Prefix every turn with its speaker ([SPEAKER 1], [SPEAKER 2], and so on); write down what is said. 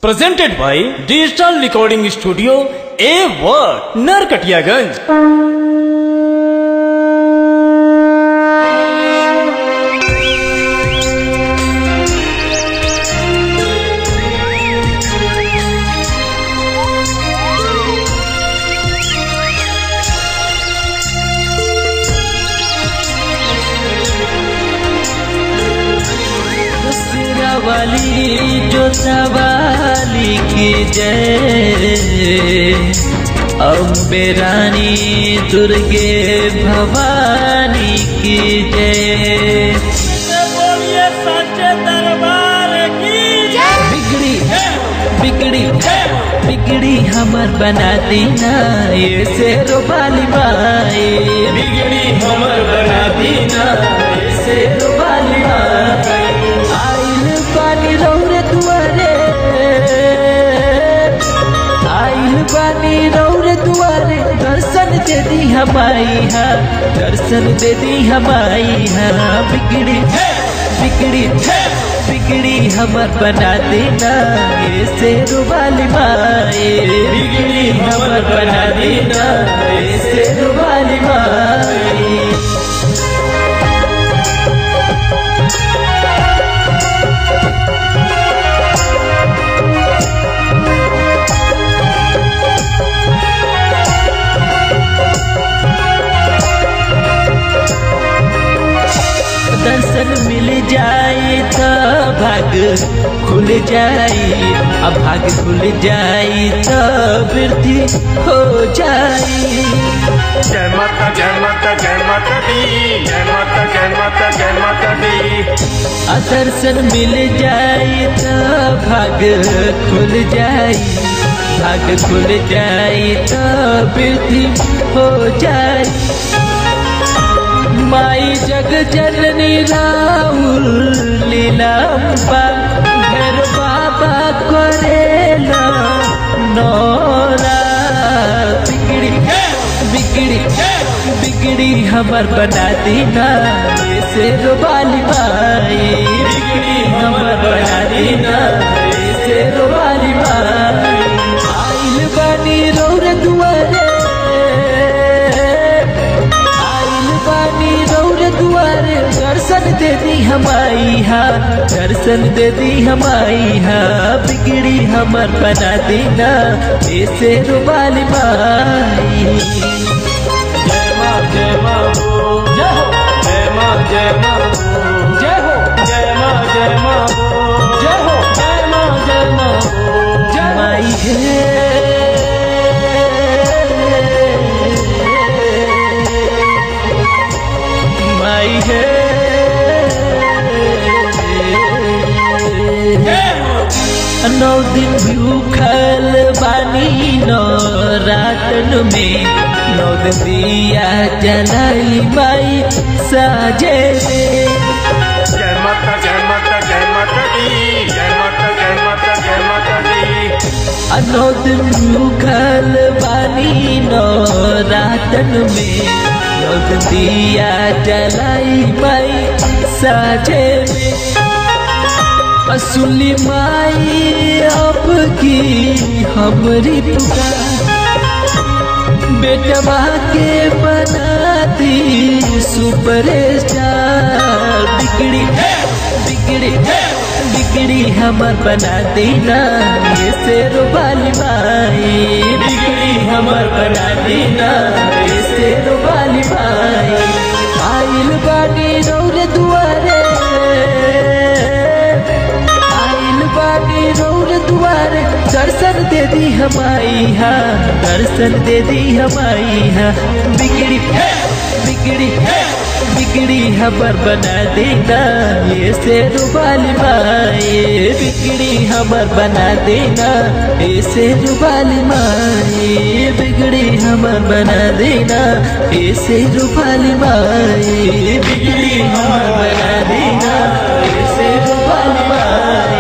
[SPEAKER 1] Presented by Digital Recording Studio A-Word, Narkatiyaganj।
[SPEAKER 2] वाली जो सवाली की जय, अम्बे रानी दुर्गे भवानी की जय।
[SPEAKER 1] बोलिए सच्चे दरबार की जय।
[SPEAKER 2] बिगड़ी बिगड़ी बिगड़ी हमर बना दीना ये शेरो वाली माए।
[SPEAKER 1] बिगड़ी हमर बना दीना
[SPEAKER 2] ये शेरो वाली माए। बानी रौरे दुआरे, आइल बानी रौरे दुआरे, दर्शन दे दी हमारी हाँ, दर्शन दे दी हमारी हाँ। बिगड़ी बिगड़ी बिगड़ी हमर बना देना ये शेरो वाली माए।
[SPEAKER 1] बिगड़ी हमर बना दीना
[SPEAKER 2] ये शेरो वाली माए। दर्शन मिल जाए तो भाग खुल जाए, अब भाग खुल जाए तो वृद्धि हो जाए।
[SPEAKER 3] जय माता जय माता जय माता दी, जय माता जय माता जय माता दी।
[SPEAKER 2] दर्शन मिल जाए तो भाग खुल जाए, भाग खुल जाए तो वृद्धि हो जाए। माई जग जननी राहुल लीलाम्बा, घर बाबा करेला नौरा। बिगड़ी बिगड़ी बिगड़ी हमर बना दीना ये शेरो वाली माई। बिगड़ी हमर बना दीना ये शेरो वाली माई। आइल बानी रौरे दुआरे, दुआरे, दर्शन दे दी हमारी हाँ, दर्शन दे दी हमारी हाँ। बिगड़ी हमर बना देना ये शेरो वाली माई।
[SPEAKER 1] जय माँ जय माँ बोल, जय हो जय माँ जय माँ बोल, जय हो जय माँ जय माँ बोल, जय हो जय माँ जय माँ बोल। जय
[SPEAKER 2] माई है माई है। 9 दिन भूखल बानी नौ रातन में, 9 दिन दिया जलाई माई साजे में।
[SPEAKER 3] जय माता जय माता जय माता दी, जय माता जय माता जय माता दी।
[SPEAKER 2] 9 दिन भूखल बानी नौ रातन में, 9 दिन दिया जलाई माई साजे में। असुली माई आपकी हमरी पुकार, बेटवा के बनाती सुपरस्टार। बिगड़ी बिगड़ी बिगड़ी हमर बना देना ये शेरो वाली माई।
[SPEAKER 1] बिगड़ी हमर बना दीना
[SPEAKER 2] ये शेरो वाली माई। आइल बानी रौरे दुआरे, रौरे दुआरे, दर्शन दे दी हमारी हाँ, दर्शन दे दी हमारी हाँ। बिगड़ी बिगड़ी बिगड़ी हमर बना देना ये शेरो वाली माई। बिगड़ी हमर बना देना ये शेरो वाली माई। बिगड़ी हमर बना देना ये शेरो वाली माई। बिगड़ी हमर बना देना ये शेरो वाली माई।